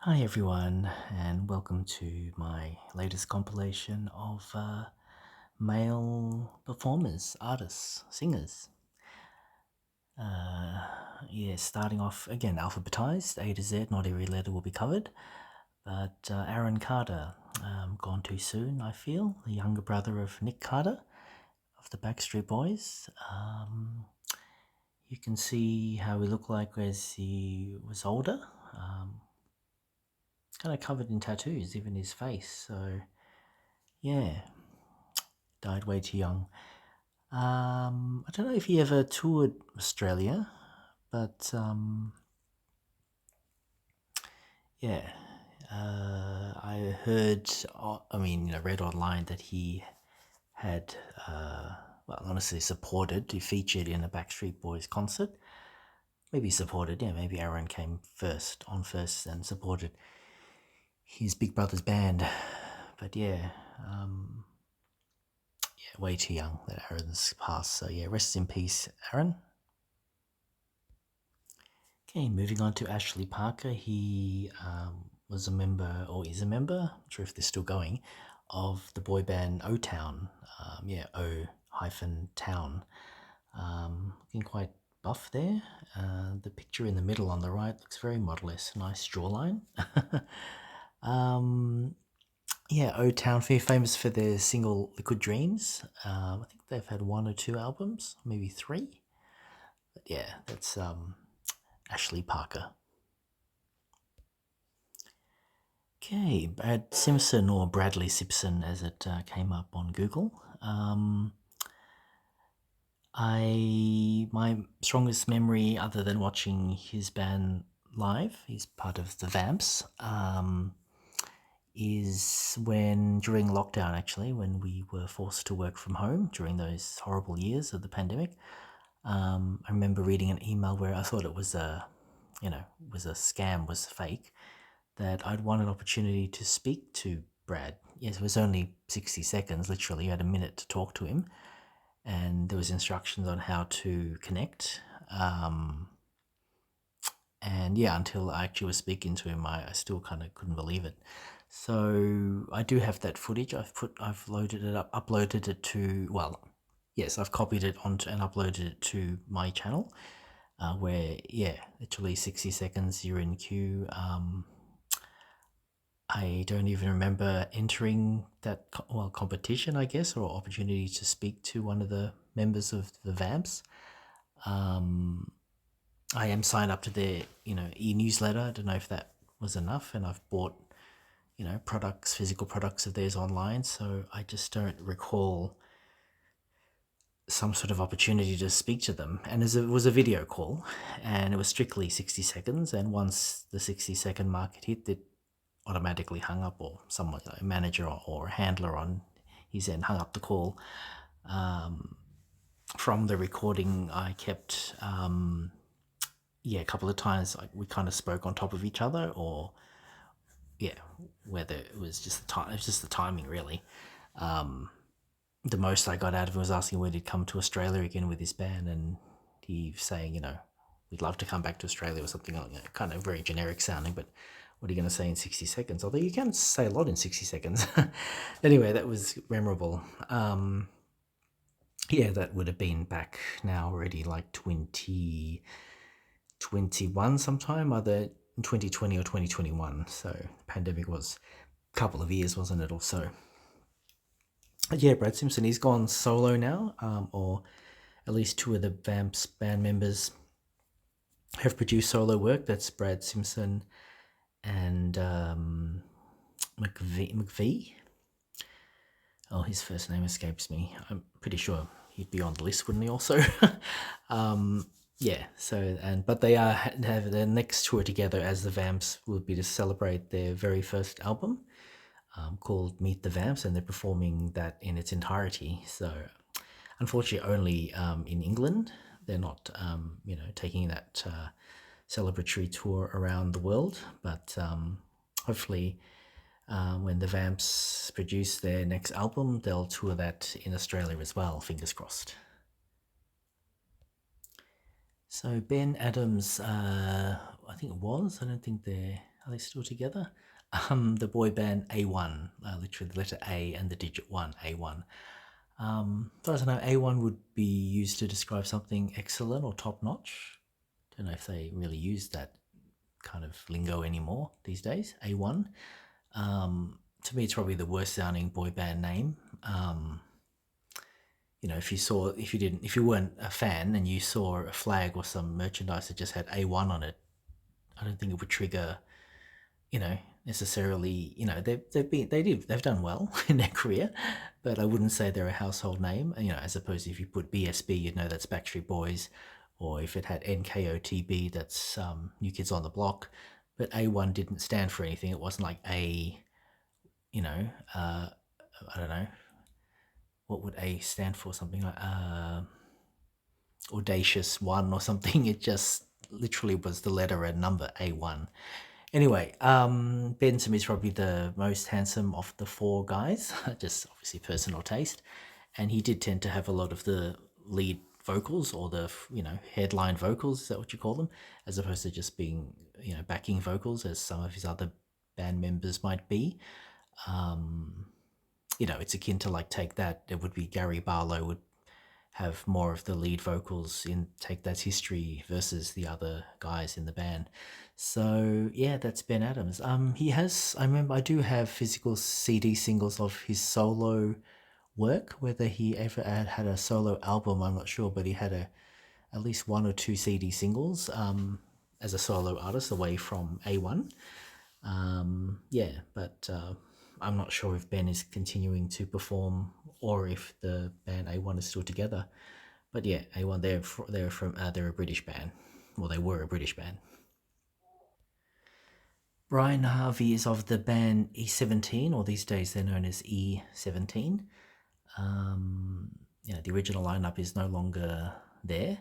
Hi everyone, and welcome to my latest compilation of male performers, artists, singers. Starting off again, alphabetized, A to Z, not every letter will be covered. But Aaron Carter, gone too soon, I feel, the younger brother of Nick Carter of the Backstreet Boys. You can see how he looked like as he was older. Kind of covered in tattoos, even his face. So, yeah, died way too young. I don't know if he ever toured Australia, but yeah, I heard, read online that he had, honestly supported, he featured in a Backstreet Boys concert. Maybe supported, yeah, maybe Aaron came on first and supported his big brother's band. But way too young that Aaron's passed. So yeah, rest in peace, Aaron. Okay, moving on to Ashley Parker. He was a member, or is a member, not sure if they're still going, of the boy band O-Town. O-Town. Looking quite buff there. The picture in the middle on the right looks very modelist. Nice jawline. O-Town, very famous for their single Liquid Dreams. I think they've had one or two albums, maybe three. But yeah, that's Ashley Parker. Okay, Brad Simpson, or Bradley Simpson as it came up on Google. My strongest memory, other than watching his band live, he's part of the Vamps, is when during lockdown, actually, when we were forced to work from home during those horrible years of the pandemic. I remember reading an email where I thought it was was a scam, was fake, that I'd won an opportunity to speak to Brad. Yes, it was only 60 seconds, literally. You had a minute to talk to him, and there was instructions on how to connect. And yeah, until I actually was speaking to him, I still kind of couldn't believe it. So I do have that footage. I've loaded it up, uploaded it to, yes, I've copied it onto and uploaded it to my channel, where, yeah, literally 60 seconds, you're in queue. I don't even remember entering that competition, I guess, or opportunity to speak to one of the members of the Vamps. I am signed up to their e-newsletter. I don't know if that was enough, and I've bought physical products of theirs online. So I just don't recall some sort of opportunity to speak to them. And it was a video call, and it was strictly 60 seconds. And once the 60-second mark had hit, it automatically hung up, or someone, a manager or a handler on his end, hung up the call. From the recording, I kept, a couple of times we kind of spoke on top of each other, or whether it was just the time, it was just the timing, really. The most I got out of him was asking when he'd come to Australia again with his band, and he saying, we'd love to come back to Australia, or something like that. Kind of very generic sounding, but what are you going to say in 60 seconds? Although you can say a lot in 60 seconds. Anyway, that was memorable. That would have been back now already, like 2021 sometime, either in 2020 or 2021. So the pandemic was a couple of years, wasn't it, also? Yeah, Brad Simpson, he's gone solo now, or at least two of the Vamps band members have produced solo work. That's Brad Simpson and McVie. Oh, his first name escapes me. I'm pretty sure he'd be on the list, wouldn't he? Also, but they have their next tour together as the Vamps will be to celebrate their very first album, called Meet the Vamps, and they're performing that in its entirety. So, unfortunately, only in England. They're not, taking that celebratory tour around the world. But hopefully, when the Vamps produce their next album, they'll tour that in Australia as well. Fingers crossed. So Ben Adams, I think it was. I don't think they're Are they still together? The boy band A1, literally the letter A and the digit one, A1. As far as I know, A1 would be used to describe something excellent or top notch. Don't know if they really use that kind of lingo anymore these days. A1. To me, it's probably the worst sounding boy band name. If you weren't a fan and you saw a flag or some merchandise that just had A1 on it, I don't think it would trigger, you know, necessarily. They've done well in their career, but I wouldn't say they're a household name. As opposed to if you put BSB, you'd know that's Backstreet Boys, or if it had NKOTB, that's New Kids on the Block. But A1 didn't stand for anything. It wasn't like A, you know, I don't know, what would A stand for? Something like audacious one or something. It just literally was the letter and number A1. Anyway, Ben to me is probably the most handsome of the four guys, just obviously personal taste. And he did tend to have a lot of the lead vocals or the, headline vocals, is that what you call them? As opposed to just being, backing vocals as some of his other band members might be. It's akin to like Take That. It would be Gary Barlow would have more of the lead vocals in Take That's History versus the other guys in the band. So yeah, that's Ben Adams. He has. I remember I do have physical CD singles of his solo work. Whether he ever had a solo album, I'm not sure, but he had at least one or two CD singles as a solo artist away from A1. Yeah, but I'm not sure if Ben is continuing to perform or if the band A1 is still together. But yeah, A1 they're a British band. Well, they were a British band. Brian Harvey is of the band E17, or these days they're known as E17. The original lineup is no longer there.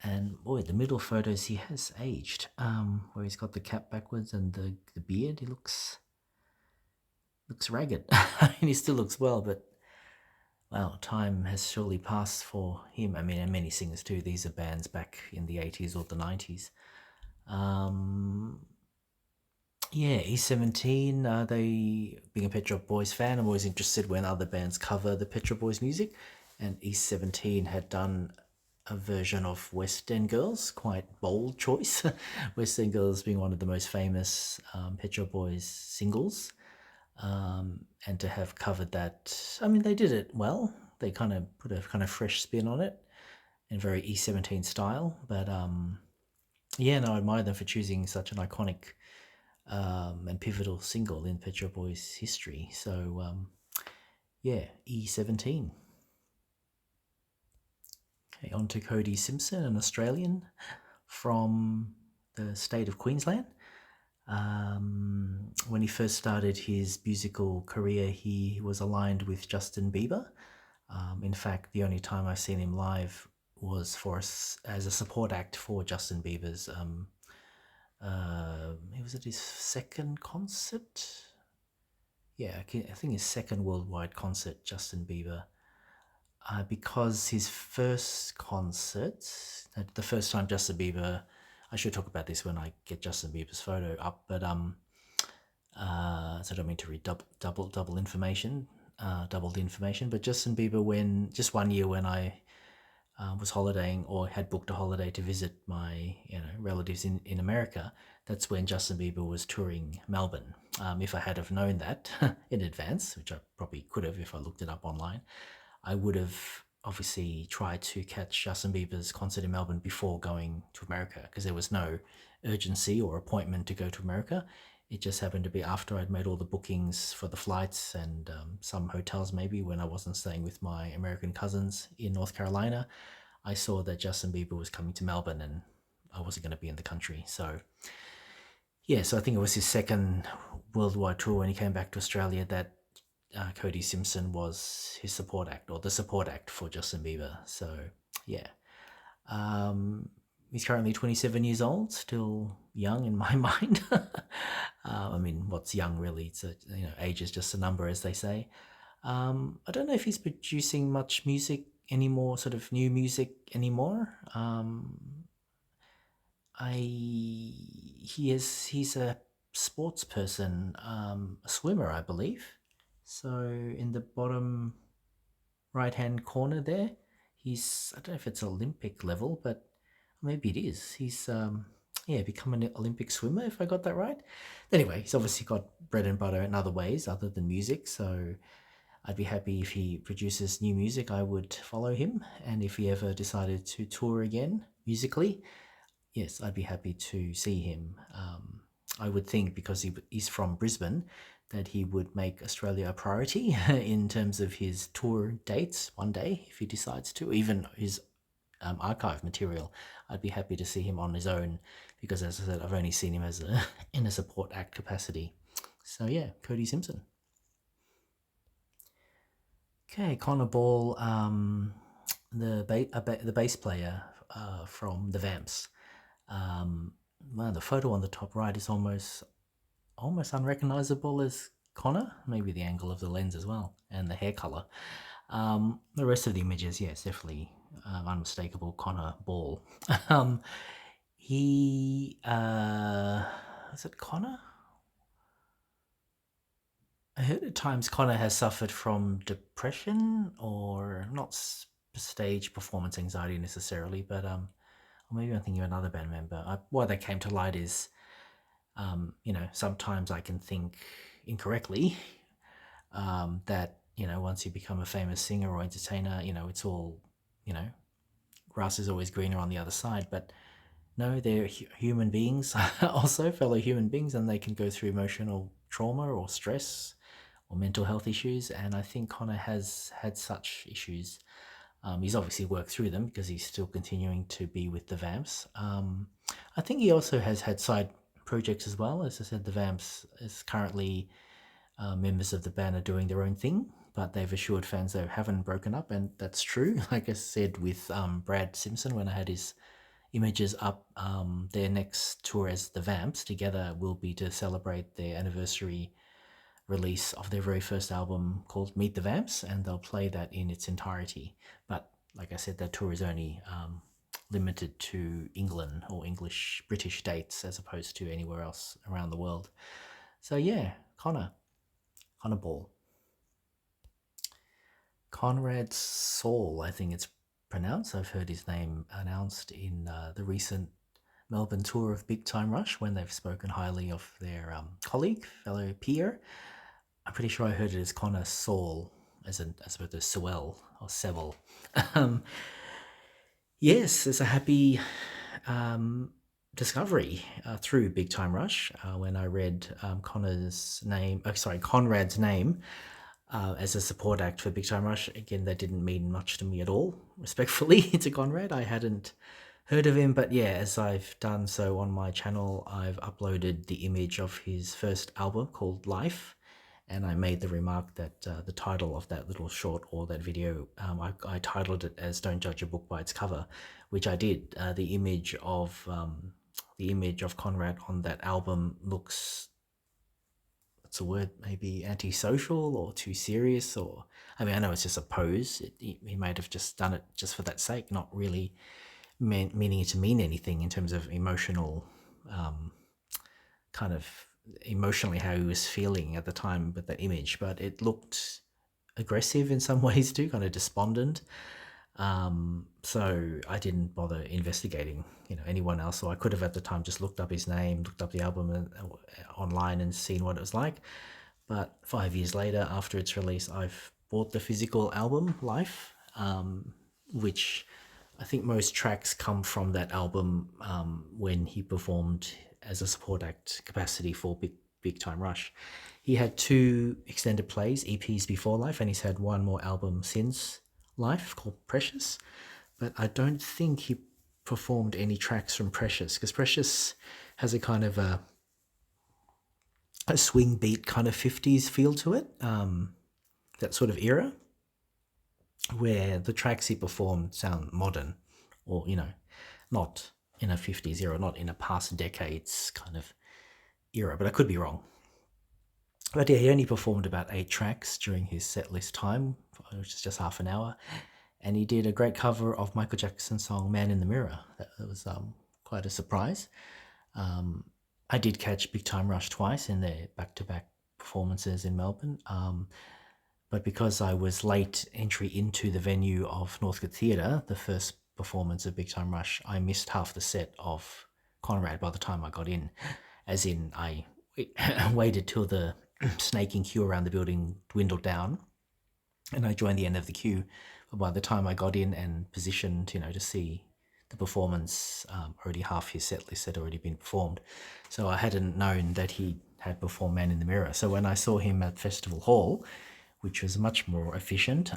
And boy, the middle photos he has aged. Where he's got the cap backwards and the beard, he looks ragged. I mean, he still looks well, but wow, time has surely passed for him. I mean, and many singers too. These are bands back in the 80s or the 90s. Yeah, E17, they, being a Pet Shop Boys fan, I'm always interested when other bands cover the Pet Shop Boys music. And E17 had done a version of West End Girls, quite bold choice. West End Girls being one of the most famous Pet Shop Boys singles. And to have covered that, I mean, they did it well. They kind of put a kind of fresh spin on it in very E17 style. But yeah, no, I admire them for choosing such an iconic and pivotal single in Pet Shop Boys history. So yeah, E17. Okay, on to Cody Simpson, an Australian from the state of Queensland. When he first started his musical career, he was aligned with Justin Bieber. In fact, the only time I've seen him live was as a support act for Justin Bieber's. It was at his second concert. Yeah, I think his second worldwide concert, Justin Bieber. Because his first concert, the first time Justin Bieber, I should talk about this when I get Justin Bieber's photo up, but so I don't mean to read double information, double the information. But Justin Bieber, when just one year when I was holidaying or had booked a holiday to visit my relatives in America, that's when Justin Bieber was touring Melbourne. If I had have known that in advance, which I probably could have if I looked it up online, I would have obviously tried to catch Justin Bieber's concert in Melbourne before going to America, because there was no urgency or appointment to go to America. It just happened to be after I'd made all the bookings for the flights and some hotels maybe when I wasn't staying with my American cousins in North Carolina. I saw that Justin Bieber was coming to Melbourne and I wasn't going to be in the country. So yeah, so I think it was his second worldwide tour when he came back to Australia that Cody Simpson was his support act, or the support act for Justin Bieber. So yeah, he's currently 27 years old, still young in my mind. I mean, what's young really? It's age is just a number, as they say. I don't know if he's producing much music anymore, sort of new music anymore. He's a sports person, a swimmer, I believe. So in the bottom right hand corner there, I don't know if it's Olympic level, but maybe it is. He's yeah, become an Olympic swimmer, if I got that right. Anyway, he's obviously got bread and butter in other ways other than music, so I'd be happy if he produces new music. I would follow him, and if he ever decided to tour again musically, yes, I'd be happy to see him. I would think because he's from Brisbane that he would make Australia a priority in terms of his tour dates one day if he decides to, even his archive material. I'd be happy to see him on his own because, as I said, I've only seen him as in a support act capacity. So yeah, Cody Simpson. Okay, Connor Ball, the bass player from the Vamps. Well, the photo on the top right is almost unrecognizable as Connor. Maybe the angle of the lens as well, and the hair color. The rest of the images, yes, definitely unmistakable Connor Ball. um, he is it Connor? I heard at times Connor has suffered from depression, or not stage performance anxiety necessarily, but or maybe I'm thinking of another band member. Why they came to light is, sometimes I can think incorrectly that once you become a famous singer or entertainer, it's all, grass is always greener on the other side. But no, they're human beings, also fellow human beings, and they can go through emotional trauma or stress or mental health issues. And I think Connor has had such issues. He's obviously worked through them because he's still continuing to be with the Vamps. I think he also has had side projects as well. As I said, the Vamps is currently members of the band are doing their own thing, but they've assured fans they haven't broken up, and that's true. Like I said with Brad Simpson when I had his images up, their next tour as the Vamps together will be to celebrate their anniversary release of their very first album called Meet the Vamps, and they'll play that in its entirety. But like I said, that tour is only limited to England or British dates as opposed to anywhere else around the world. So yeah, Connor Ball. Conrad Saul, I think it's pronounced. I've heard his name announced in the recent Melbourne tour of Big Time Rush when they've spoken highly of their colleague, fellow peer. I'm pretty sure I heard it as Connor Saul, as opposed to Sewell or Seville. Um, yes, it's a happy discovery through Big Time Rush when I read Conrad's name as a support act for Big Time Rush. Again, that didn't mean much to me at all, respectfully, to Conrad. I hadn't heard of him, but yeah, as I've done so on my channel, I've uploaded the image of his first album called Life, and I made the remark that the title of that little short or that video, I titled it as "Don't Judge a Book by Its Cover," which I did. The image of Conrad on that album looks, what's the word, maybe antisocial or too serious, or I mean, I know it's just a pose. He might have just done it just for that sake, not really meaning it to mean anything in terms of emotional, kind of emotionally how he was feeling at the time with that image. But it looked aggressive in some ways too, kind of despondent. So I didn't bother investigating, anyone else. So I could have at the time just looked up his name, looked up the album online and seen what it was like. But 5 years later, after its release, I've bought the physical album, Life, which I think most tracks come from that album when he performed as a support act capacity for Big Time Rush. He had 2 extended plays, EPs before Life, and he's had 1 more album since Life called Precious. But I don't think he performed any tracks from Precious, because Precious has a kind of a swing beat kind of 50s feel to it, that sort of era, where the tracks he performed sound modern, or, not in a 50s era, not in a past decades kind of era, but I could be wrong. But yeah, he only performed about 8 tracks during his set list time, which is just half an hour, and he did a great cover of Michael Jackson's song Man in the Mirror. That was quite a surprise. I did catch Big Time Rush twice in their back-to-back performances in Melbourne. But because I was late entry into the venue of Northcote Theatre, the first performance of Big Time Rush, I missed half the set of Conrad by the time I got in. As in, I waited till the snaking queue around the building dwindled down, and I joined the end of the queue. But by the time I got in and positioned, to see the performance, already half his set list had already been performed. So I hadn't known that he had performed Man in the Mirror. So when I saw him at Festival Hall, which was much more efficient,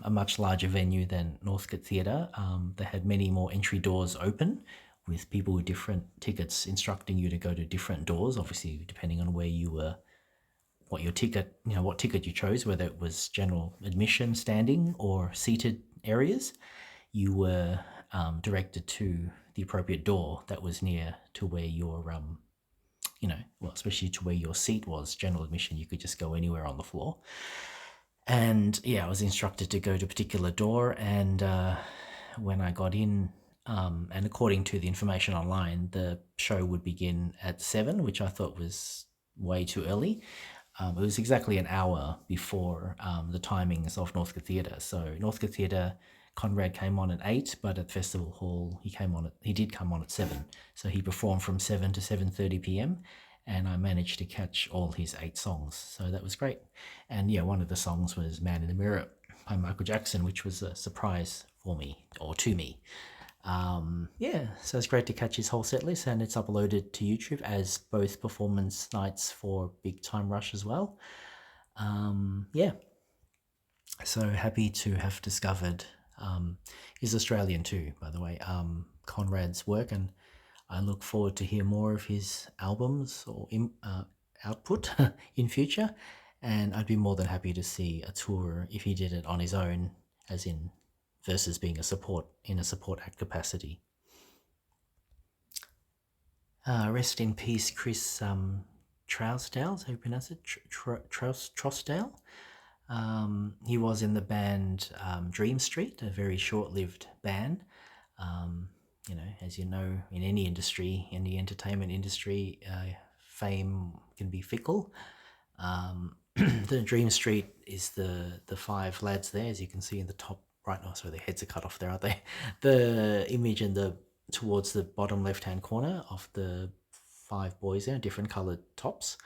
a much larger venue than Northcote Theatre, they had many more entry doors open with people with different tickets instructing you to go to different doors, obviously depending on where you were, what ticket you chose, whether it was general admission standing or seated areas. You were directed to the appropriate door that was near to where your especially to where your seat was. General admission, you could just go anywhere on the floor. And yeah, I was instructed to go to a particular door. And when I got in, and according to the information online, the show would begin at 7, which I thought was way too early. It was exactly an hour before the timings of Northcote Theatre. So Northcote Theatre, Conrad came on at 8, but at Festival Hall he did come on at 7. So he performed from 7 to 7:30 p.m. and I managed to catch all his 8 songs. So that was great. And yeah, one of the songs was Man in the Mirror by Michael Jackson, which was a surprise for me, or to me. Yeah, so it's great to catch his whole set list, and it's uploaded to YouTube as both performance nights for Big Time Rush as well. Yeah, so happy to have discovered. He's Australian too, by the way, Conrad's work, and I look forward to hear more of his albums or output in future. And I'd be more than happy to see a tour if he did it on his own, as in versus being a support act capacity. Rest in peace, Chris Trousdale, how you pronounce it? Trousdale. He was in the band Dream Street, a very short-lived band. As you know, in any industry, in the entertainment industry, fame can be fickle. The Dream Street is the 5 lads there, as you can see in the top right. Oh, sorry, their heads are cut off there, aren't they? The image towards the bottom left-hand corner of the 5 boys there, different coloured tops.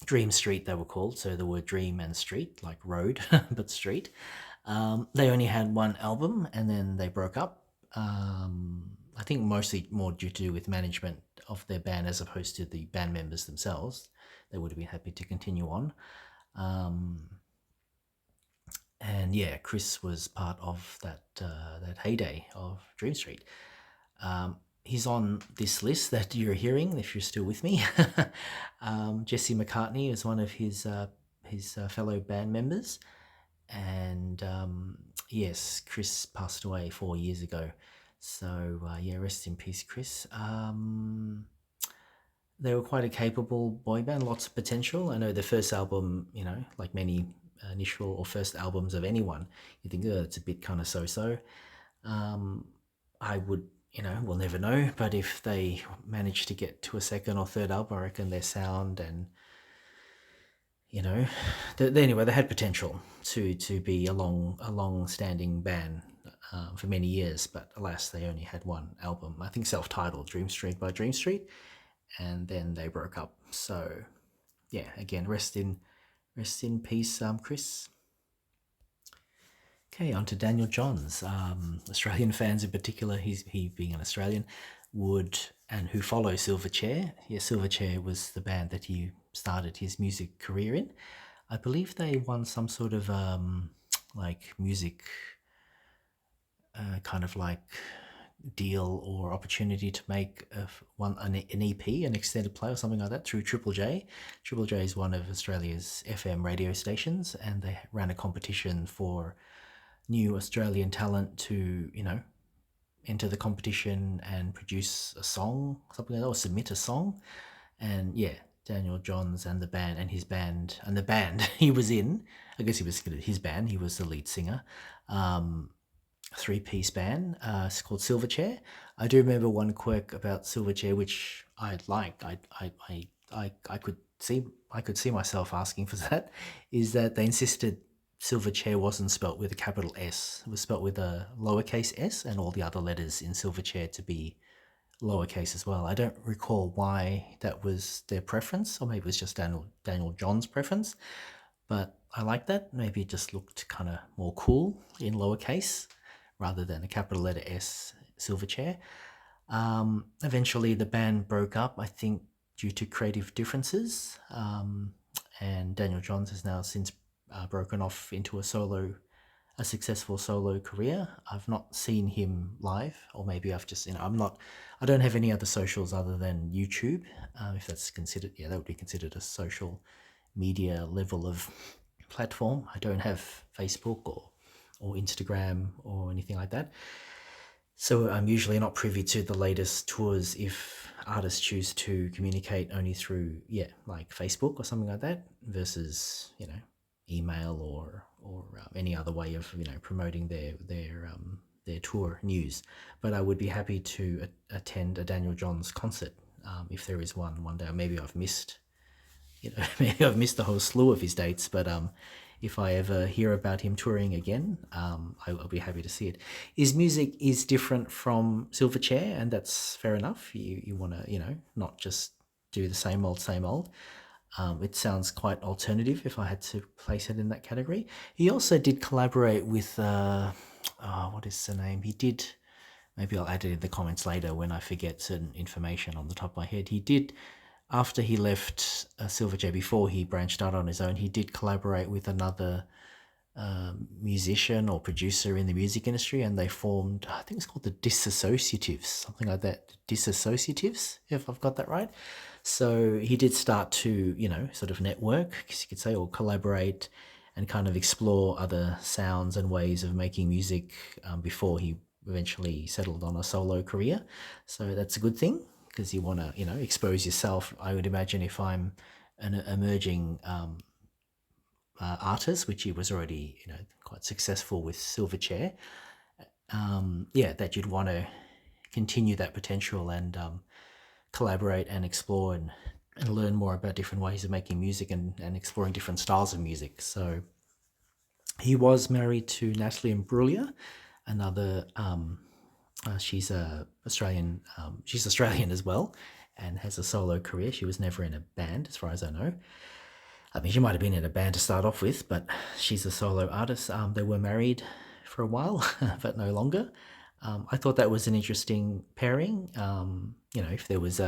Dream Street, they were called, so the word dream and street, like road, but street. They only had one album and then they broke up. I think mostly more due to with management of their band as opposed to the band members themselves. They would have been happy to continue on. And yeah, Chris was part of that heyday of Dream Street. He's on this list that you're hearing, if you're still with me. Jesse McCartney is one of his fellow band members. And yes, Chris passed away 4 years ago. So yeah, rest in peace, Chris. They were quite a capable boy band, lots of potential. I know the first album, like many initial or first albums of anyone, you think, oh, it's a bit kind of so-so. I would, we'll never know, but if they manage to get to a second or third album, I reckon their sound and, anyway, they had potential to be a long-standing band for many years, but alas, they only had one album, I think self-titled, Dream Street by Dream Street, and then they broke up. So yeah, again, rest in peace, Chris. Okay, on to Daniel Johns. Australian fans in particular, he being an Australian, who follow Silverchair. Yeah, Silverchair was the band that he started his music career in. I believe they won some sort of music kind of like deal or opportunity to make an EP, an extended play or something like that through Triple J. Triple J is one of Australia's FM radio stations, and they ran a competition for new Australian talent to, enter the competition and produce a song, something like that, or submit a song. And yeah, Daniel Johns and the band he was in, I guess he was his band, he was the lead singer, three-piece band. It's called Silverchair. I do remember one quirk about Silverchair, which I like. I could see myself asking for that. Is that they insisted Silverchair wasn't spelt with a capital S. It was spelt with a lowercase s, and all the other letters in Silverchair to be lowercase as well. I don't recall why that was their preference, or maybe it was just Daniel John's preference. But I like that. Maybe it just looked kind of more cool in lowercase rather than a capital letter S, Silverchair. Eventually, the band broke up, I think, due to creative differences. And Daniel Johns has now since broken off into a successful solo career. I've not seen him live, or maybe I've just, I don't have any other socials other than YouTube. If that's considered, yeah, that would be considered a social media level of platform. I don't have Facebook or Instagram or anything like that. So I'm usually not privy to the latest tours if artists choose to communicate only through, like Facebook or something like that, versus, email or any other way of, promoting their tour news. But I would be happy to attend a Daniel Johns concert if there is one day. Maybe I've missed maybe I've missed the whole slew of his dates, but if I ever hear about him touring again, I'll be happy to see it. His music is different from Silverchair, and that's fair enough. You want to, not just do the same old, same old. It sounds quite alternative if I had to place it in that category. He also did collaborate with, what is the name? He did, maybe I'll add it in the comments later when I forget certain information on the top of my head. He did, after he left Silverchair, before he branched out on his own, he did collaborate with another musician or producer in the music industry, and they formed, I think it's called the Disassociatives, something like that. Disassociatives, if I've got that right. So he did start to, sort of network, you could say, or collaborate and kind of explore other sounds and ways of making music before he eventually settled on a solo career. So that's a good thing, because you want to, expose yourself. I would imagine if I'm an emerging artist, which he was already, quite successful with Silverchair, that you'd want to continue that potential and collaborate and explore and learn more about different ways of making music and exploring different styles of music. So he was married to Natalie Imbruglia, another, she's Australian, she's Australian as well, and has a solo career. She was never in a band, as far as I know. I mean, she might have been in a band to start off with, but she's a solo artist. They were married for a while, but no longer. I thought that was an interesting pairing. If there was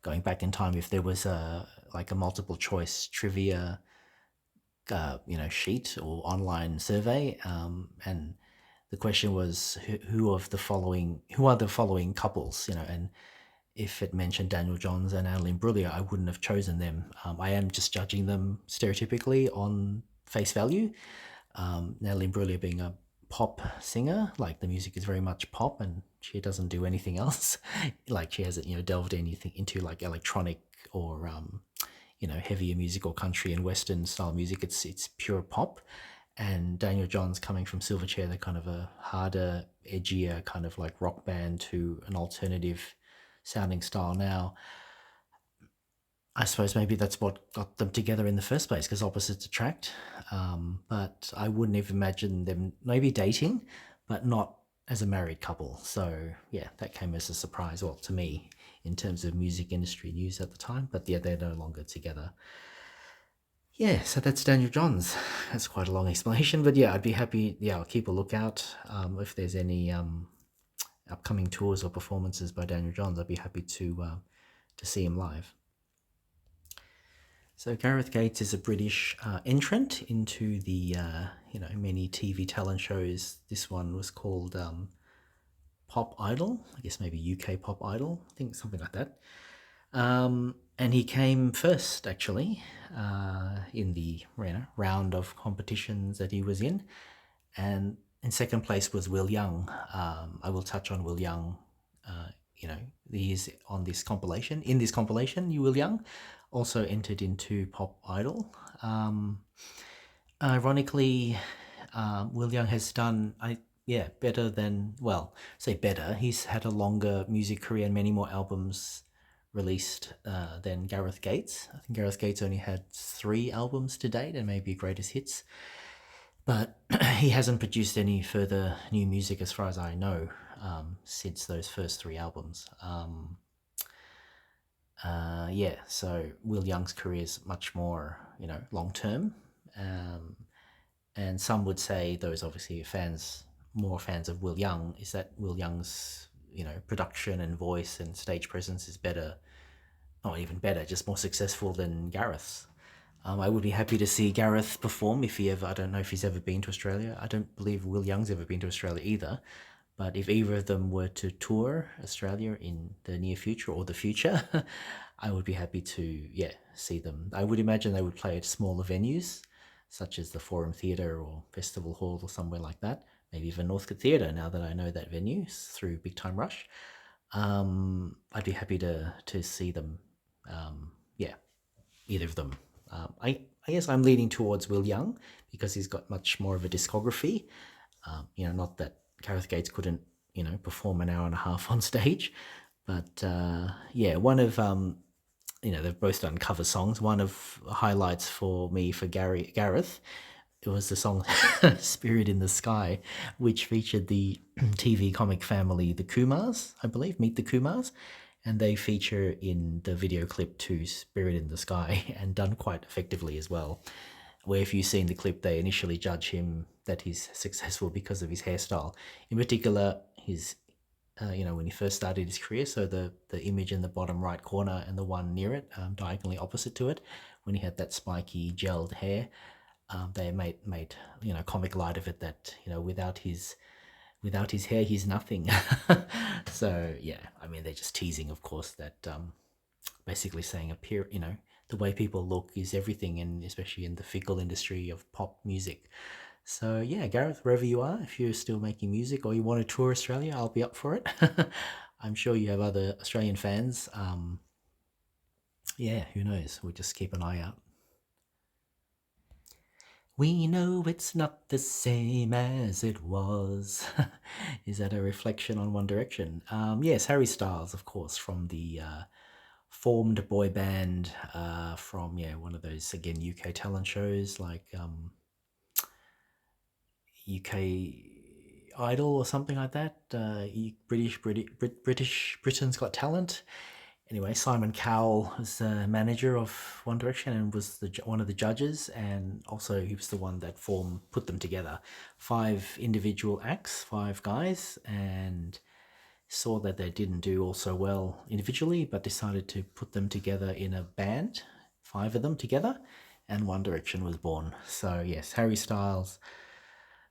going back in time, if there was like a multiple choice trivia, sheet or online survey, and the question was who are the following couples, and if it mentioned Daniel Johns and Natalie Imbruglia, I wouldn't have chosen them. I am just judging them stereotypically on face value. Natalie Imbruglia being a pop singer, like the music is very much pop, and she doesn't do anything else. Like she hasn't, delved anything into like electronic or heavier music or country and western style music. It's pure pop. And Daniel Johns, coming from Silverchair, they're kind of a harder, edgier kind of like rock band to an alternative sounding style. Now, I suppose maybe that's what got them together in the first place, because opposites attract. But I wouldn't have imagined them maybe dating, but not as a married couple. So yeah, that came as a surprise, well, to me, in terms of music industry news at the time. But yeah, they're no longer together. Yeah, so that's Daniel Johns. That's quite a long explanation, but yeah, I'd be happy. Yeah, I'll keep a lookout. If there's any upcoming tours or performances by Daniel Johns, I'd be happy to see him live. So Gareth Gates is a British entrant into the many TV talent shows. This one was called Pop Idol, I guess maybe UK Pop Idol, I think something like that. And he came first, actually, in the round of competitions that he was in. And in second place was Will Young. I will touch on Will Young. He's on this compilation. In this compilation, Will Young also entered into Pop Idol. Ironically, Will Young has done, yeah, better than, well, say better. He's had a longer music career and many more albums released than Gareth Gates. I think Gareth Gates only had 3 albums to date and maybe greatest hits, but he hasn't produced any further new music as far as I know since those first 3 albums. Yeah, so Will Young's career is much more, long term. Um, and some would say, those obviously fans, more fans of Will Young, is that Will Young's, production and voice and stage presence is better, not even better, just more successful than Gareth's. I would be happy to see Gareth perform if he ever. I don't know if he's ever been to Australia. I don't believe Will Young's ever been to Australia either. But if either of them were to tour Australia in the near future or the future, I would be happy to, yeah, see them. I would imagine they would play at smaller venues, such as the Forum Theatre or Festival Hall or somewhere like that. Maybe even Northcote Theatre, now that I know that venue through Big Time Rush. I'd be happy to see them. Yeah, either of them. I guess I'm leaning towards Will Young because he's got much more of a discography. Not that Gareth Gates couldn't, perform an hour and a half on stage, but yeah, one of they've both done cover songs. One of the highlights for me for Gareth, it was the song "Spirit in the Sky," which featured the TV comic family, the Kumars, I believe. Meet the Kumars, and they feature in the video clip to "Spirit in the Sky," and done quite effectively as well. Where if you've seen the clip, they initially judge him that he's successful because of his hairstyle. In particular, his when he first started his career. So the image in the bottom right corner and the one near it, diagonally opposite to it, when he had that spiky gelled hair, they made comic light of it that without his hair he's nothing. So yeah, I mean they're just teasing, of course, that basically saying the way people look is everything, and especially in the fickle industry of pop music. So yeah, Gareth, wherever you are, if you're still making music or you want to tour Australia, I'll be up for it. I'm sure you have other Australian fans. Yeah, who knows? We'll just keep an eye out. We know it's not the same as it was. Is that a reflection on One Direction? Yes, Harry Styles, of course, from the formed boy band from, yeah, one of those, again, UK talent shows like UK Idol or something like that. Britain's Got Talent. Anyway, Simon Cowell was the manager of One Direction and was one of the judges, and also he was the one that put them together. 5 individual acts, 5 guys, and saw that they didn't do all so well individually, but decided to put them together in a band, 5 of them together, and One Direction was born. So yes, Harry Styles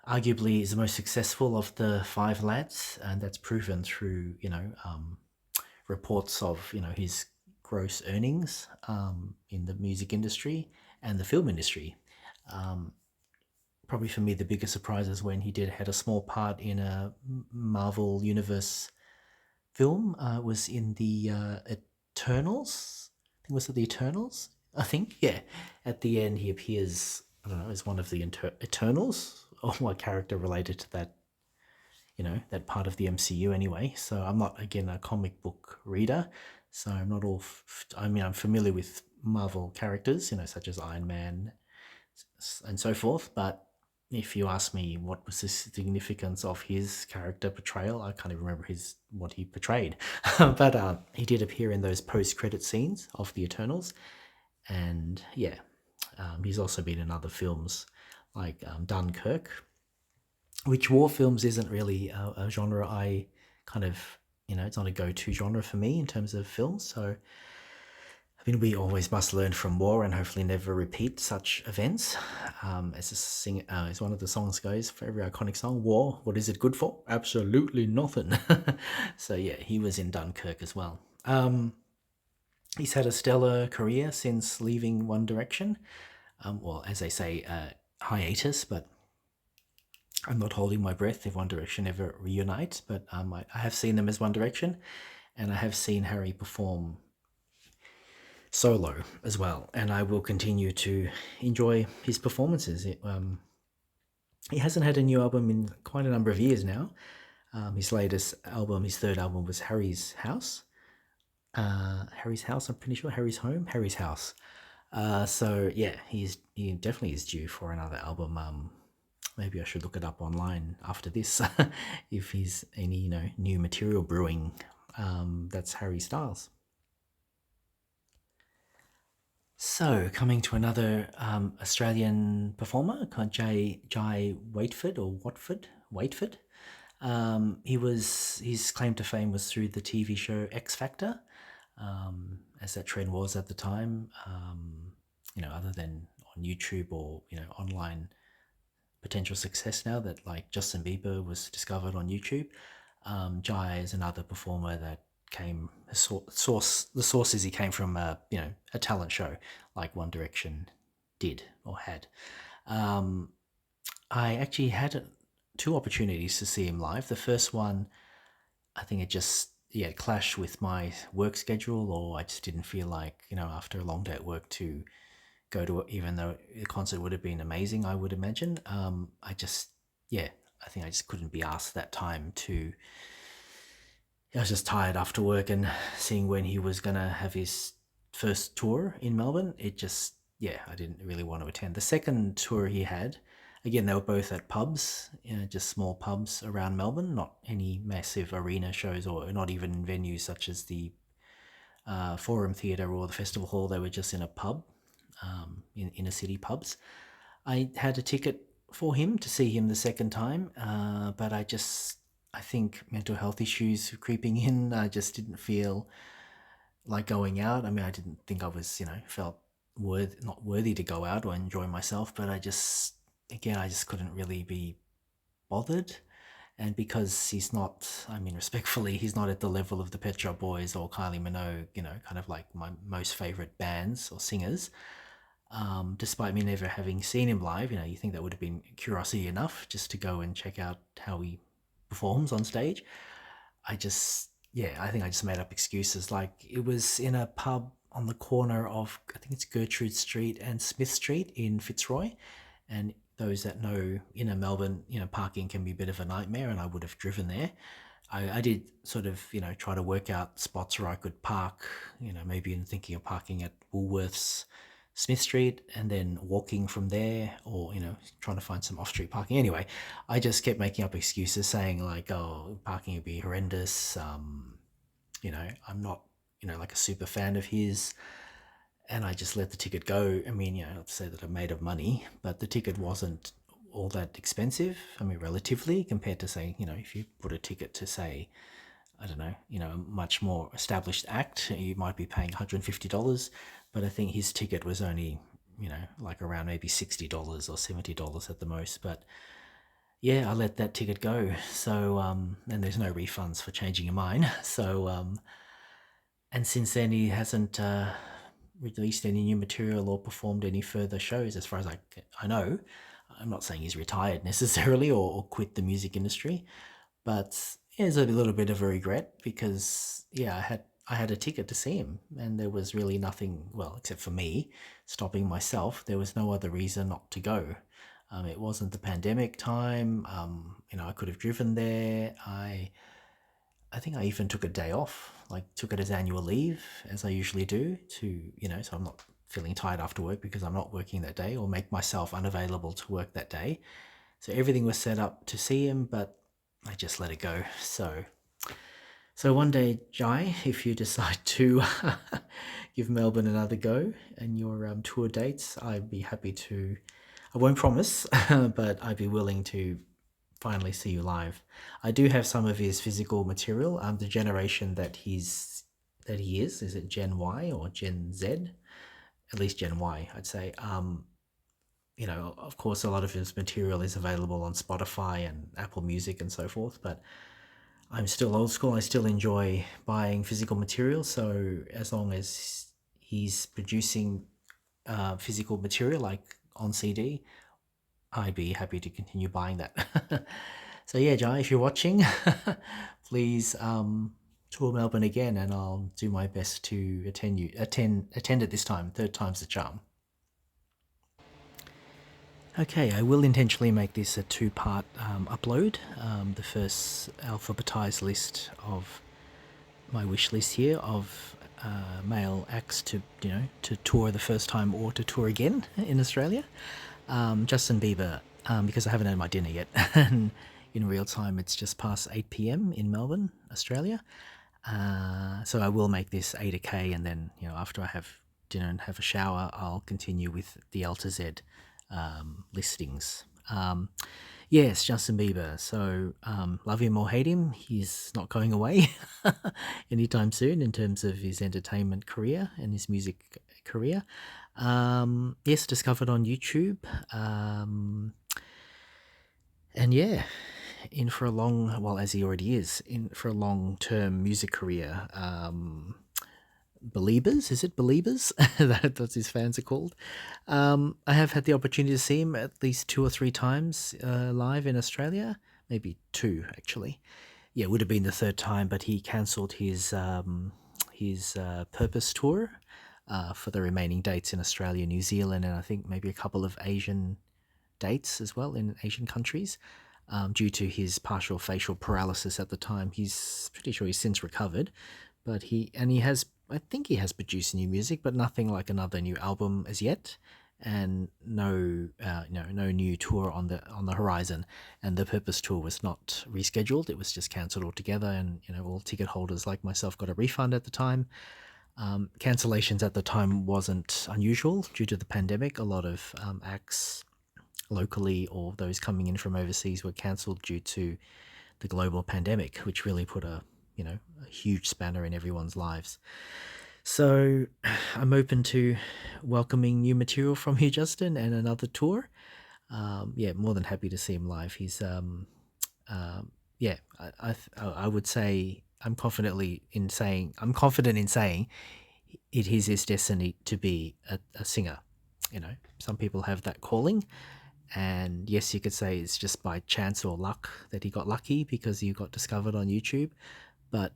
arguably is the most successful of the 5 lads, and that's proven through reports of his gross earnings in the music industry and the film industry. Probably for me the biggest surprise is when he had a small part in a Marvel Universe film. Was in the Eternals. I think, was it the Eternals? I think, yeah. At the end, he appears, I don't know, as one of the Eternals, or what character related to that, that part of the MCU anyway. So I'm not, again, a comic book reader, so I'm not all. I mean, I'm familiar with Marvel characters, such as Iron Man and so forth, but if you ask me what was the significance of his character portrayal, I can't even remember what he portrayed. But he did appear in those post-credit scenes of the Eternals, and yeah, he's also been in other films like Dunkirk, which war films isn't really a genre I kind of, it's not a go-to genre for me in terms of films. So I mean, we always must learn from war and hopefully never repeat such events. As one of the songs goes, for every iconic song, war, what is it good for? Absolutely nothing. So yeah, he was in Dunkirk as well. He's had a stellar career since leaving One Direction. Well, as they say, hiatus, but I'm not holding my breath if One Direction ever reunites. But I have seen them as One Direction, and I have seen Harry perform solo as well, and I will continue to enjoy his performances. He hasn't had a new album in quite a number of years now. His latest album, his third album, was Harry's House. Harry's House, I'm pretty sure. Harry's Home, Harry's House. So yeah, he definitely is due for another album. Maybe I should look it up online after this if he's any new material brewing. That's Harry Styles. So coming to another Australian performer called Jai Waitford or Watford Waitford. His claim to fame was through the TV show X Factor, as that trend was at the time. Other than on YouTube or online potential success now that like Justin Bieber was discovered on YouTube. Jai is another performer that came the source is he came from a talent show like One Direction did or had. Um, I actually had two opportunities to see him live. The first one, I think it just clashed with my work schedule, or I just didn't feel like after a long day at work to go to it, even though the concert would have been amazing. I would imagine. I think I just couldn't be asked that time to. I was just tired after work and seeing when he was gonna have his first tour in Melbourne. It just I didn't really want to attend. The second tour he had, again, they were both at pubs, just small pubs around Melbourne, not any massive arena shows or not even venues such as the Forum Theatre or the Festival Hall. They were just in a pub, in inner city pubs. I had a ticket for him to see him the second time, but I think mental health issues creeping in. I just didn't feel like going out. I mean, I didn't think I was, felt not worthy to go out or enjoy myself, but I just couldn't really be bothered. And because he's not, I mean, respectfully, he's not at the level of the Pet Shop Boys or Kylie Minogue, kind of like my most favorite bands or singers. Despite me never having seen him live, you think that would have been curiosity enough just to go and check out how he performs on stage. I think I just made up excuses. Like it was in a pub on the corner of, I think it's Gertrude Street and Smith Street in Fitzroy. And those that know inner Melbourne, parking can be a bit of a nightmare, and I would have driven there. I did sort of, try to work out spots where I could park, maybe in thinking of parking at Woolworths, Smith Street, and then walking from there, or, trying to find some off street parking. Anyway, I just kept making up excuses saying, like, oh, parking would be horrendous. I'm not, like a super fan of his. And I just let the ticket go. I mean, not to say that I made of money, but the ticket wasn't all that expensive. I mean, relatively compared to say, if you put a ticket to say, I don't know, a much more established act, you might be paying $150. But I think his ticket was only, like around maybe $60 or $70 at the most. But yeah, I let that ticket go. So, and there's no refunds for changing your mind. So, and since then he hasn't released any new material or performed any further shows, as far as I know. I'm not saying he's retired necessarily or quit the music industry, but there's a little bit of a regret because I had a ticket to see him, and there was really nothing, well, except for me stopping myself. There was no other reason not to go. It wasn't the pandemic time. I could have driven there. I think I even took a day off, like took it as annual leave, as I usually do, so I'm not feeling tired after work because I'm not working that day, or make myself unavailable to work that day. So everything was set up to see him, but I just let it go. So one day, Jai, if you decide to give Melbourne another go and your tour dates, I'd be happy to. I won't promise, but I'd be willing to finally see you live. I do have some of his physical material. The generation that he is it Gen Y or Gen Z? At least Gen Y, I'd say. Of course, a lot of his material is available on Spotify and Apple Music and so forth, but I'm still old school. I still enjoy buying physical material. So as long as he's producing physical material like on CD, I'd be happy to continue buying that. So yeah, Jai, if you're watching, please tour Melbourne again, and I'll do my best to attend it this time. Third time's the charm. Okay, I will intentionally make this a two-part upload. The first alphabetized list of my wish list here of male acts to to tour the first time or to tour again in Australia. Justin Bieber, because I haven't had my dinner yet, and in real time it's just past 8 p.m. in Melbourne, Australia. So I will make this A to K, and then after I have dinner and have a shower, I'll continue with the L to Z listings. Yes, Justin Bieber. So love him or hate him, he's not going away anytime soon in terms of his entertainment career and his music career. Yes, discovered on YouTube. And yeah, in for a long, well, as he already is, in for a long-term music career. Beliebers, is it Beliebers? That's his fans are called. I have had the opportunity to see him at least 2 or 3 times live in Australia, maybe two actually. Yeah, it would have been the third time, but he cancelled his Purpose tour for the remaining dates in Australia, New Zealand, and I think maybe a couple of Asian dates as well in Asian countries, due to his partial facial paralysis at the time. He's pretty sure he's since recovered, but he has, I think he has produced new music, but nothing like another new album as yet, and no new tour on the horizon. And the Purpose tour was not rescheduled; it was just cancelled altogether. And all ticket holders like myself got a refund at the time. Cancellations at the time wasn't unusual due to the pandemic. A lot of acts locally or those coming in from overseas were cancelled due to the global pandemic, which really put a huge spanner in everyone's lives. So I'm open to welcoming new material from you, Justin, and another tour. Yeah, more than happy to see him live. He's yeah, I would say I'm confident in saying it is his destiny to be a singer. Some people have that calling, and yes, you could say it's just by chance or luck that he got lucky because he got discovered on YouTube. But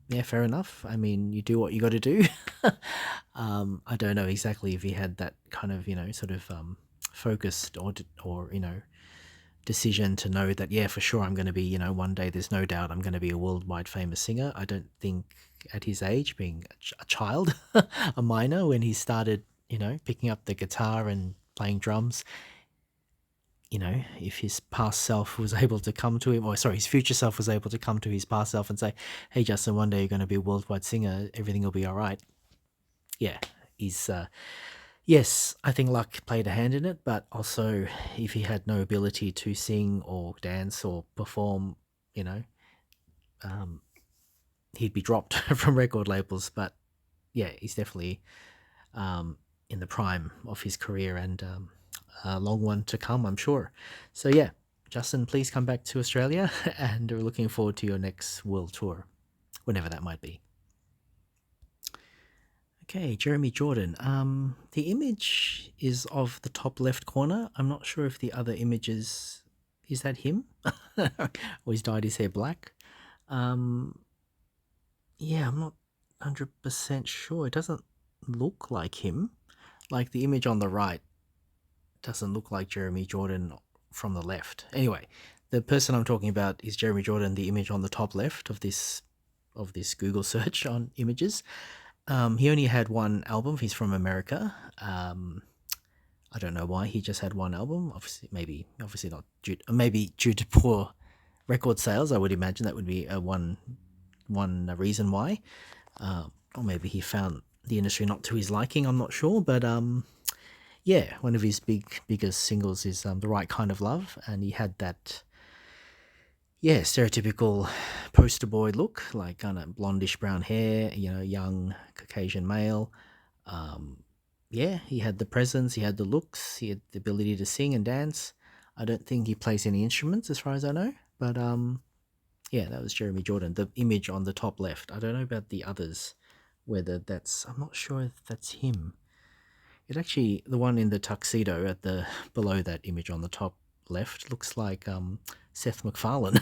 yeah, fair enough. I mean, you do what you got to do. I don't know exactly if he had that kind of sort of focused or decision to know that, yeah, for sure I'm going to be, one day there's no doubt I'm going to be a worldwide famous singer. I don't think at his age, being a child, a minor, when he started, picking up the guitar and playing drums, if his past self was able to come to him, or sorry, his future self was able to come to his past self and say, hey, Justin, one day you're going to be a worldwide singer, everything will be all right. Yeah, he's, yes, I think luck played a hand in it, but also if he had no ability to sing or dance or perform, um, he'd be dropped from record labels. But yeah, he's definitely in the prime of his career, and a long one to come, I'm sure. So yeah, Justin, please come back to Australia, and we're looking forward to your next world tour, whenever that might be. Okay, Jeremy Jordan. The image is of the top left corner. I'm not sure if the other images is that him, or he's dyed his hair black. Um, yeah, I'm not 100% sure. It doesn't look like him. Like the image on the right doesn't look like Jeremy Jordan from the left. Anyway, the person I'm talking about is Jeremy Jordan, the image on the top left of this Google search on images. He only had one album. He's from America. I don't know why he just had one album. Obviously not due, maybe due to poor record sales. I would imagine that would be one reason why. Or maybe he found the industry not to his liking. I'm not sure, but yeah, one of his biggest singles is "The Right Kind of Love," and he had that, yeah, stereotypical poster boy look, like kind of blondish brown hair, young Caucasian male. Yeah, he had the presence, he had the looks, he had the ability to sing and dance. I don't think he plays any instruments, as far as I know, but yeah, that was Jeremy Jordan. The image on the top left. I don't know about the others, whether that's. I'm not sure if that's him. It actually, the one in the tuxedo at the below that image on the top left looks like Seth MacFarlane.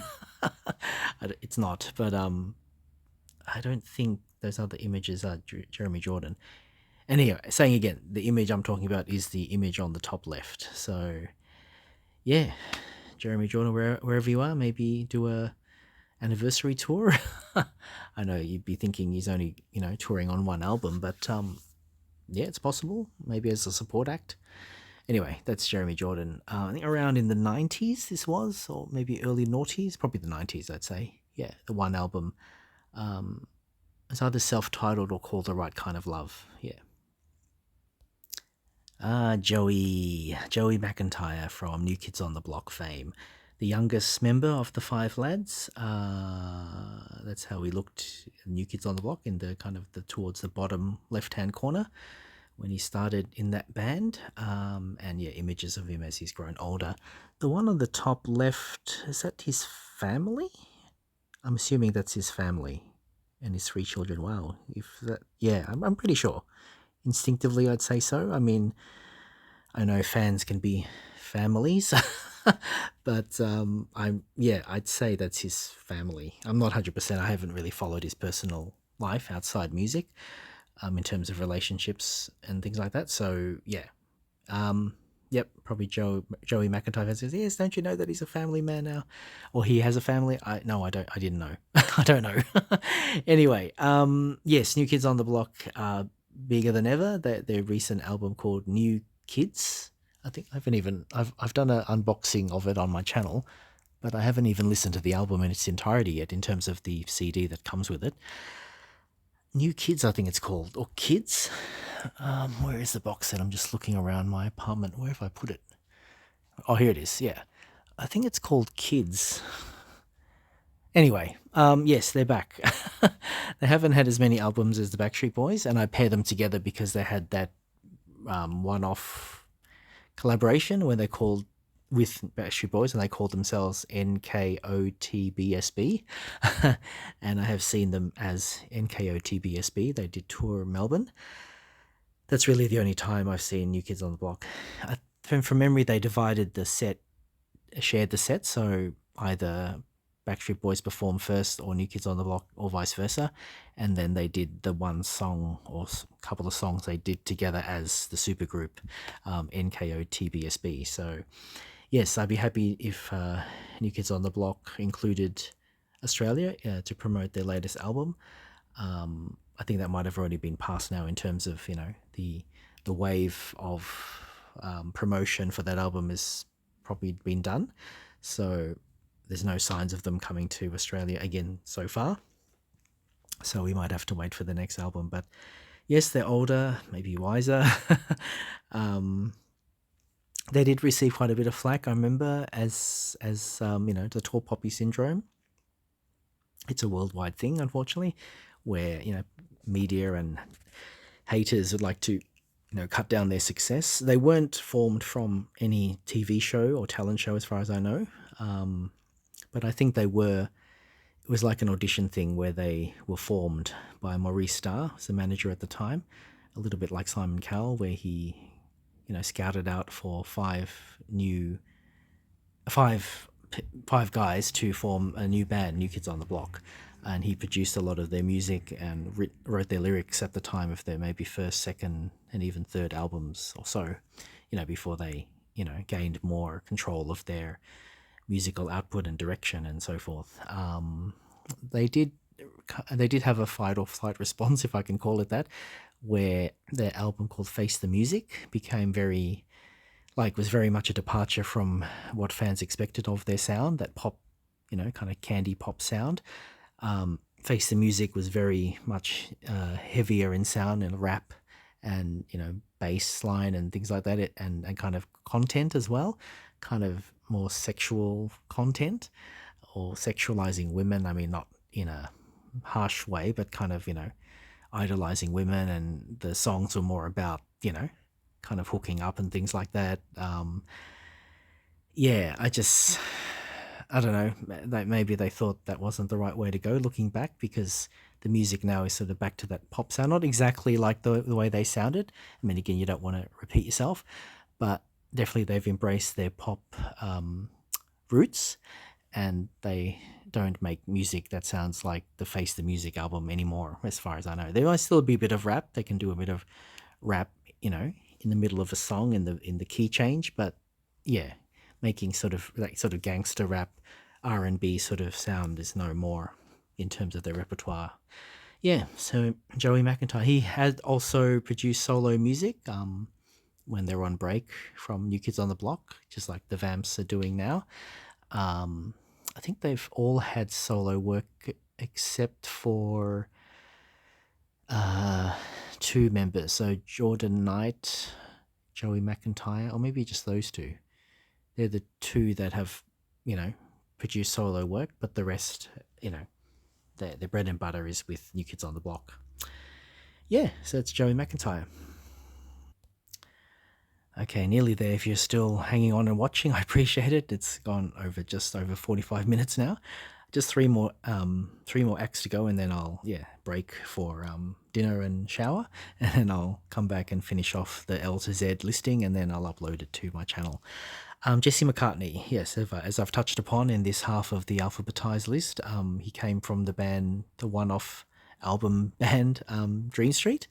It's not, but I don't think those other images are Jeremy Jordan. Anyway, saying again, the image I'm talking about is the image on the top left. So yeah, Jeremy Jordan, wherever you are, maybe do a anniversary tour. I know you'd be thinking he's only touring on one album, but yeah, it's possible. Maybe as a support act. Anyway, that's Jeremy Jordan. I think around in the 90s this was, or maybe early noughties, probably the 90s, I'd say. Yeah, the one album. It's either self-titled or called The Right Kind of Love. Yeah. Joey McIntyre from New Kids on the Block fame. The youngest member of the five lads. That's how he looked, New Kids on the Block, in the kind of towards the bottom left-hand corner when he started in that band. And yeah, images of him as he's grown older. The one on the top left, is that his family? I'm assuming that's his family and his three children. Wow. Yeah, I'm pretty sure. Instinctively, I'd say so. I mean, I know fans can be families, but I'd say that's his family. I'm not 100%. I haven't really followed his personal life outside music, in terms of relationships and things like that. So yeah, yep, probably Joey McIntyre says, yes. Don't you know that he's a family man now, or he has a family? No, I don't. I didn't know. I don't know. Anyway, yes, New Kids on the Block, bigger than ever. Their recent album called New Kids. I think I've done an unboxing of it on my channel, but I haven't even listened to the album in its entirety yet in terms of the CD that comes with it. New Kids, I think it's called, or Kids. Where is the box set? I'm just looking around my apartment. Where have I put it? Oh, here it is. Yeah, I think it's called Kids. Anyway, yes, they're back. They haven't had as many albums as the Backstreet Boys, and I pair them together because they had that one-off collaboration where they called with Backstreet Boys and they called themselves NKOTBSB. And I have seen them as NKOTBSB. They did tour Melbourne. That's really the only time I've seen New Kids on the Block. From memory, they shared the set, so either Backstreet Boys performed first or New Kids on the Block or vice versa, and then they did the one song or a couple of songs they did together as the supergroup, NKOTBSB. So yes, I'd be happy if New Kids on the Block included Australia to promote their latest album. I think that might have already been passed now in terms of the wave of promotion for that album has probably been done. So there's no signs of them coming to Australia again so far. So we might have to wait for the next album. But yes, they're older, maybe wiser. They did receive quite a bit of flack, I remember, as the tall poppy syndrome. It's a worldwide thing, unfortunately, where media and haters would like to cut down their success. They weren't formed from any TV show or talent show, as far as I know. But I think they were. It was like an audition thing where they were formed by Maurice Starr, who was the manager at the time, a little bit like Simon Cowell, where he, scouted out for five guys to form a new band, New Kids on the Block, and he produced a lot of their music and wrote their lyrics at the time of their maybe first, second, and even third albums or so, before they, gained more control of their musical output and direction and so forth. They did have a fight or flight response, if I can call it that, where their album called Face the Music became was very much a departure from what fans expected of their sound, that pop, kind of candy pop sound. Face the Music was very much heavier in sound and rap and, bass line and things like that, and kind of content as well, kind of more sexual content or sexualizing women. I mean, not in a harsh way, but kind of, idolizing women, and the songs were more about, kind of hooking up and things like that. Yeah, I don't know, maybe they thought that wasn't the right way to go looking back, because the music now is sort of back to that pop sound, not exactly like the way they sounded. I mean, again, you don't want to repeat yourself, but definitely they've embraced their pop roots, and they don't make music that sounds like the Face the Music album anymore, as far as I know. There might still be a bit of rap. They can do a bit of rap, you know, in the middle of a song in the key change, but yeah, making sort of like sort of gangster rap, R&B sort of sound is no more in terms of their repertoire. Yeah, so Joey McIntyre, he had also produced solo music when they're on break from New Kids on the Block, just like the Vamps are doing now. Um, I think they've all had solo work except for uh, two members. So Jordan Knight, Joey McIntyre, or maybe just those two. They're the two that have, you know, produced solo work, but the rest, you know, their bread and butter is with New Kids on the Block. Yeah, so it's Joey McIntyre. Okay, nearly there. If you're still hanging on and watching, I appreciate it. It's gone over just over 45 minutes now. Just three more acts to go, and then I'll break for dinner and shower, and then I'll come back and finish off the L to Z listing, and then I'll upload it to my channel. Jesse McCartney, yes, as I've touched upon in this half of the alphabetized list, he came from the band, the one-off album band Dream Street,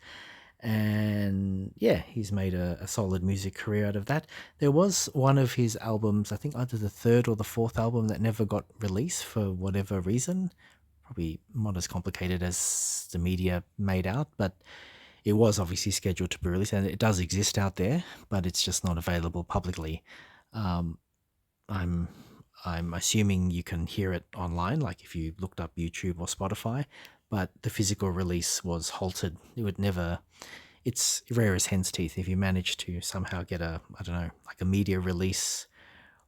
and yeah, he's made a solid music career out of that. There was one of his albums, I think either the third or the fourth album, that never got released for whatever reason. Probably not as complicated as the media made out, but it was obviously scheduled to be released, and it does exist out there, but it's just not available publicly. Um, I'm I'm assuming you can hear it online, like if you looked up YouTube or Spotify, but the physical release was halted. It would never. It's rare as hen's teeth if you manage to somehow get a, I don't know, like a media release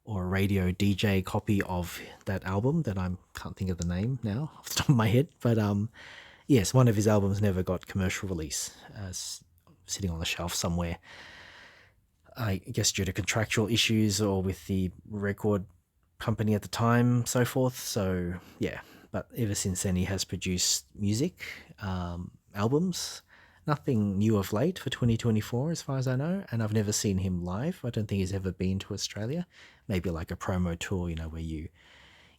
or a radio DJ copy of that album that I can't think of the name now off the top of my head. But yes, one of his albums never got commercial release, sitting on the shelf somewhere. I guess due to contractual issues or with the record company at the time, so forth. So yeah, but ever since then he has produced music, albums. Nothing new of late for 2024, as far as I know, and I've never seen him live. I don't think he's ever been to Australia. Maybe like a promo tour, you know, where you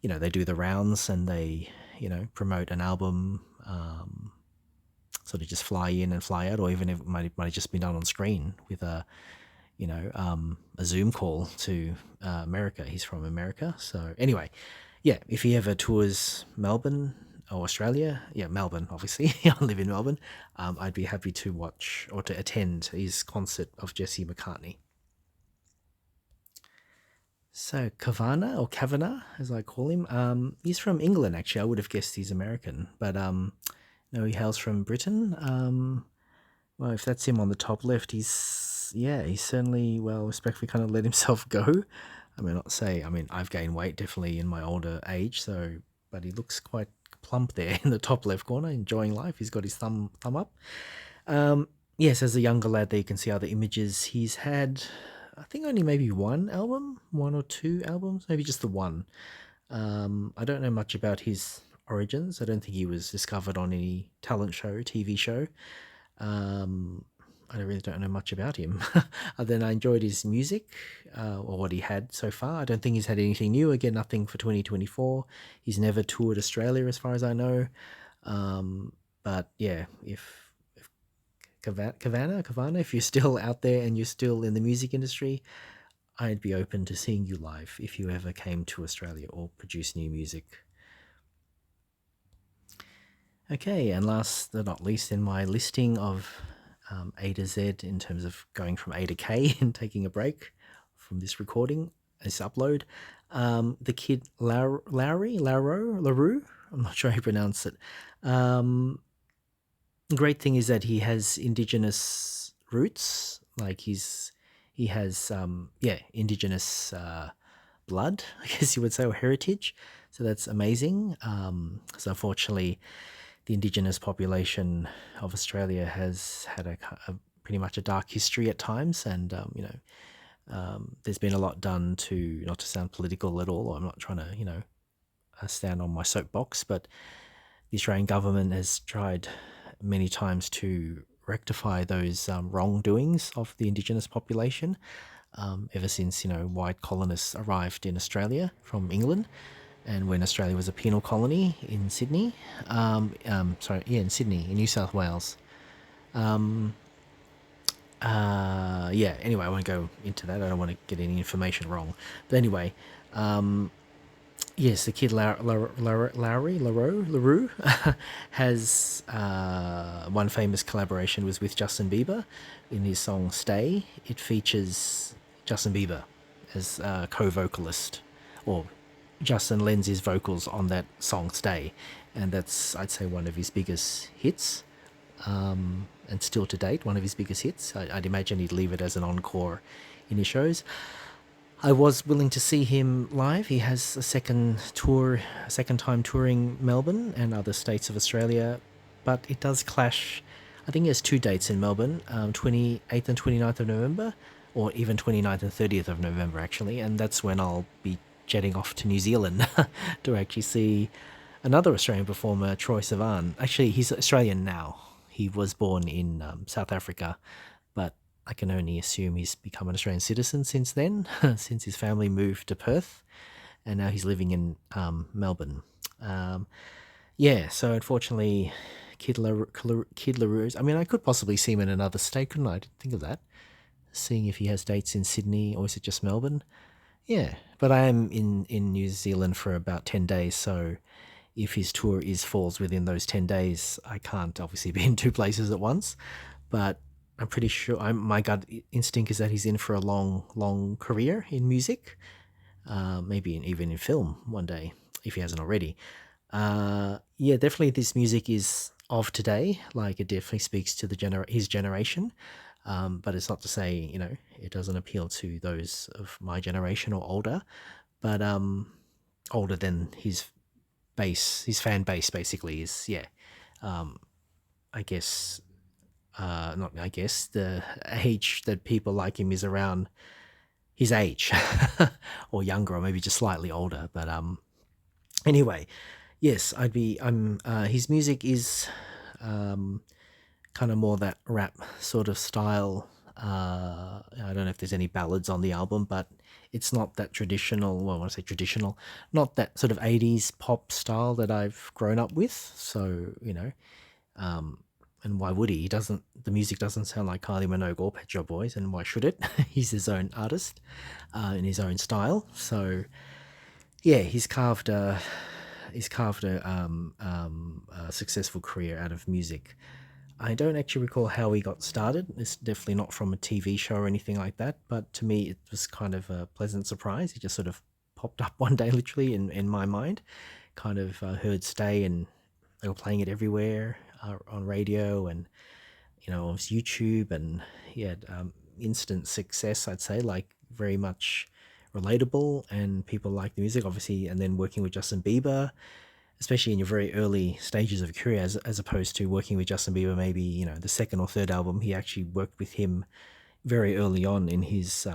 know, they do the rounds and they, you know, promote an album, sort of just fly in and fly out, or even if it might have just been done on screen with a, you know, a Zoom call to America. He's from America. So anyway, yeah, if he ever tours Melbourne or Australia, yeah, Melbourne, obviously, I live in Melbourne, I'd be happy to watch or to attend his concert of Jesse McCartney. So Kavana or Kavanagh, as I call him, he's from England. Actually, I would have guessed he's American, but no, he hails from Britain. Well, if that's him on the top left, he's certainly, well, respectfully kind of let himself go. I mean, not say, I mean, I've gained weight definitely in my older age, so, but he looks quite plump there in the top left corner, enjoying life. He's got his thumb up. Yes, as a younger lad, there you can see other images. He's had, I think, only maybe one album, one or two albums, maybe just the one. I don't know much about his origins. I don't think he was discovered on any talent show, TV show. Um, I really don't know much about him. Other than I enjoyed his music, or what he had so far. I don't think he's had anything new. Again, nothing for 2024. He's never toured Australia, as far as I know. But yeah, if Kavana, if you're still out there and you're still in the music industry, I'd be open to seeing you live if you ever came to Australia or produce new music. Okay, and last but not least, in my listing of A to Z in terms of going from A to K and taking a break from this recording, this upload, the kid LaRue, I'm not sure how you pronounce it. The great thing is that he has indigenous roots, like he has indigenous blood, I guess you would say, or heritage. So that's amazing. So unfortunately, the indigenous population of Australia has had a pretty much a dark history at times, and there's been a lot done to, not to sound political at all. I'm not trying to stand on my soapbox, but the Australian government has tried many times to rectify those wrongdoings of the indigenous population. Ever since white colonists arrived in Australia from England, and when Australia was a penal colony in Sydney, in Sydney, in New South Wales. Yeah, anyway, I won't go into that. I don't want to get any information wrong. But anyway, yes, the kid LaRue has one famous collaboration was with Justin Bieber in his song "Stay." It features Justin Bieber as co-vocalist, or Justin lends his vocals on that song "Stay," and that's, I'd say, one of his biggest hits, and still to date one of his biggest hits. I'd imagine he'd leave it as an encore in his shows. I was willing to see him live. He has a second time touring Melbourne and other states of Australia, but it does clash. I think he has two dates in Melbourne, 28th and 29th of November, or even 29th and 30th of November, actually, and that's when I'll be jetting off to New Zealand to actually see another Australian performer, Troy Sivan. Actually, he's Australian now. He was born in South Africa, but I can only assume he's become an Australian citizen since then, since his family moved to Perth, and now he's living in Melbourne. Um, yeah, so unfortunately, Kid Laroue's. I mean, I could possibly see him in another state, couldn't I? I didn't think of that. Seeing if he has dates in Sydney, or is it just Melbourne? Yeah, but I am in New Zealand for about 10 days, so if his tour is falls within those 10 days, I can't obviously be in two places at once. But I'm pretty sure. My gut instinct is that he's in for a long career in music, maybe even in film one day if he hasn't already. Yeah, definitely this music is of today. Like it definitely speaks to his generation. But it's not to say it doesn't appeal to those of my generation or older, but older than his fan base basically is, yeah. I guess not. I guess the age that people like him is around his age, or younger, or maybe just slightly older. But anyway, yes, I'd be. I'm. His music is kind of more that rap sort of style. I don't know if there's any ballads on the album, but it's not that traditional. Well, when I say traditional, not that sort of 80s pop style that I've grown up with. So, and why would he? He doesn't. The music doesn't sound like Kylie Minogue or Pet Shop Boys, and why should it? He's his own artist in his own style. So yeah, he's carved a successful career out of music. I don't actually recall how he got started. It's definitely not from a TV show or anything like that, but to me it was kind of a pleasant surprise. He just sort of popped up one day, literally, in my mind. Kind of heard Stay, and they were playing it everywhere on radio and, on YouTube, and he had instant success, I'd say, like very much relatable, and people liked the music, obviously. And then working with Justin Bieber, especially in your very early stages of your career, as opposed to working with Justin Bieber, maybe, the second or third album. He actually worked with him very early on in his,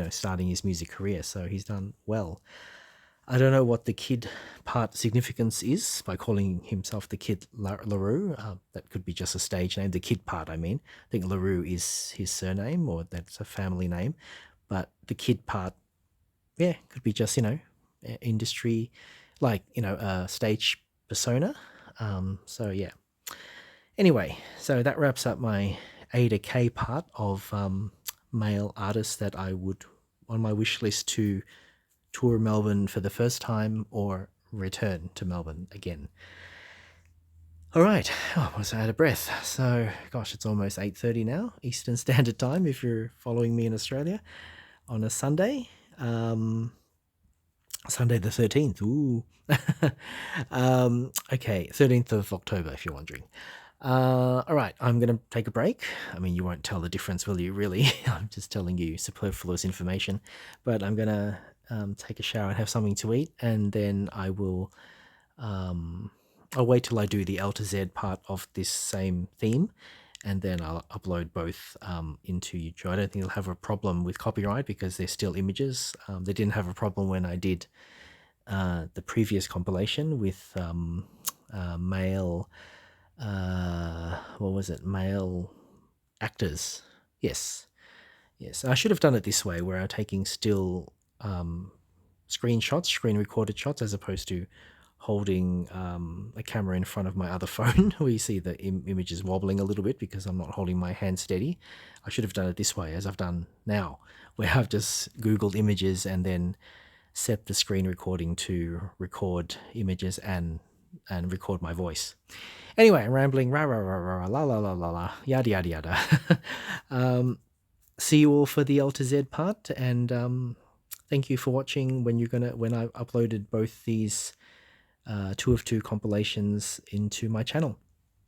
starting his music career. So he's done well. I don't know what the kid part significance is by calling himself the Kid LaRue. That could be just a stage name. The kid part, I mean. I think LaRue is his surname, or that's a family name. But the kid part, yeah, could be just, industry, like, stage persona. So, yeah. Anyway, so that wraps up my A to K part of male artists that I would on my wish list to tour Melbourne for the first time or return to Melbourne again. All right, I was out of breath. So, gosh, it's almost 8:30 now, Eastern Standard Time, if you're following me in Australia, on a Sunday. Sunday the 13th. Ooh. Okay, 13th of October, if you're wondering. All right, I'm going to take a break. I mean, you won't tell the difference, will you, really? I'm just telling you superfluous information. But I'm going to take a shower and have something to eat, and then I'll wait till I do the L to Z part of this same theme, and then I'll upload both into YouTube. I don't think they'll have a problem with copyright because they're still images. They didn't have a problem when I did the previous compilation with male, what was it? Male actors. Yes. Yes. I should have done it this way, where I'm taking still screen recorded shots, as opposed to holding a camera in front of my other phone where you see the image is wobbling a little bit because I'm not holding my hand steady. I should have done it this way, as I've done now, where I've just Googled images and then set the screen recording to record images and record my voice. Anyway, I'm rambling, rah, rah, rah, rah, la, la, la, la, la, yada, yada, yada. See you all for the L to Z part, and thank you for watching when I uploaded both these 2 of 2 compilations into my channel.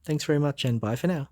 Thanks very much, and bye for now.